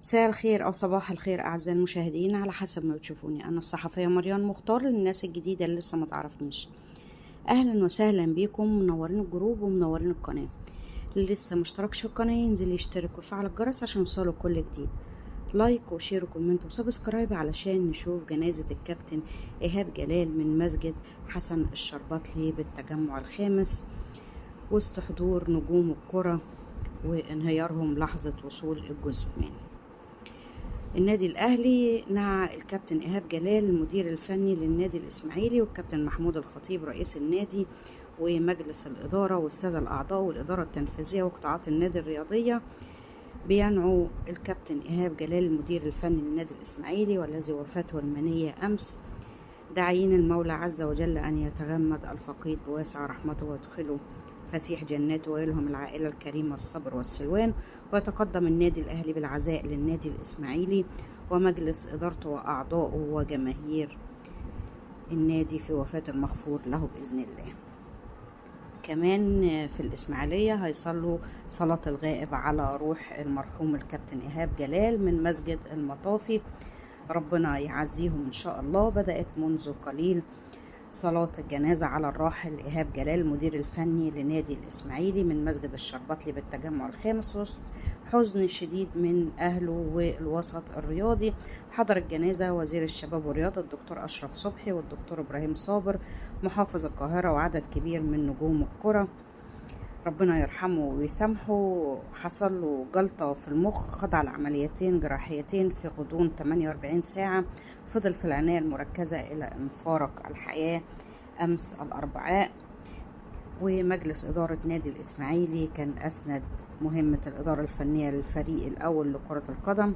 مساء الخير أو صباح الخير أعزائي المشاهدين، على حسب ما بتشوفوني. أنا الصحفية مريان مختار، للناس الجديدة اللي لسه ما تعرفنيش. أهلا وسهلا بيكم، منورين الجروب ومنورين القناة. اللي لسه مشتركش في القناة ينزل يشترك ويفعل الجرس عشان يوصله كل جديد. لايك وشير وكومنت وسبسكرايب علشان نشوف جنازة الكابتن إيهاب جلال من مسجد حسن الشرباطلي بالتجمع الخامس، وسط حضور نجوم الكرة وانهيارهم لحظة وصول الجثمان. النادي الأهلي نعى الكابتن إيهاب جلال المدير الفني للنادي الإسماعيلي، والكابتن محمود الخطيب رئيس النادي ومجلس الإدارة والسادة الأعضاء والإدارة التنفيذية وقطاعات النادي الرياضية بينعوا الكابتن إيهاب جلال المدير الفني للنادي الإسماعيلي والذي وفاته المنية أمس، داعين المولى عز وجل أن يتغمد الفقيد بواسع رحمته ويدخله فسيح جناته ويلهم العائلة الكريمة الصبر والسلوان. ويتقدم النادي الأهلي بالعزاء للنادي الإسماعيلي ومجلس إدارته وأعضائه وجماهير النادي في وفاة المغفور له بإذن الله. كمان في الإسماعيلية هيصلوا صلاة الغائب على روح المرحوم الكابتن إيهاب جلال من مسجد المطافي، ربنا يعزيهم إن شاء الله. بدأت منذ قليل صلاة الجنازة على الراحل إيهاب جلال المدير الفني لنادي الإسماعيلي من مسجد الشرباطلي بالتجمع الخامس، وسط حزن شديد من أهله والوسط الرياضي. حضر الجنازة وزير الشباب والرياضة الدكتور أشرف صبحي والدكتور إبراهيم صابر محافظ القاهرة وعدد كبير من نجوم الكرة، ربنا يرحمه ويسامحه. حصل له جلطة في المخ، خضع لعمليتين جراحيتين في غضون 48 ساعة، فضل في العناية المركزة إلى أن فارق الحياة أمس الأربعاء. ومجلس إدارة نادي الإسماعيلي كان أسند مهمة الإدارة الفنية للفريق الأول لكرة القدم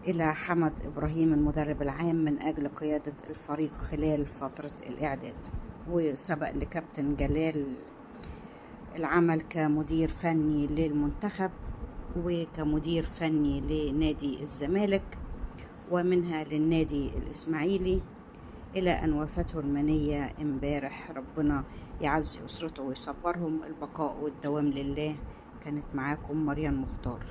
إلى حمد إبراهيم المدرب العام من أجل قيادة الفريق خلال فترة الإعداد. وسبق لكابتن جلال العمل كمدير فني للمنتخب وكمدير فني لنادي الزمالك ومنها للنادي الإسماعيلي، إلى أن وفاته المنية امبارح. ربنا يعزي أسرته ويصبرهم، البقاء والدوام لله. كانت معاكم مريم مختار.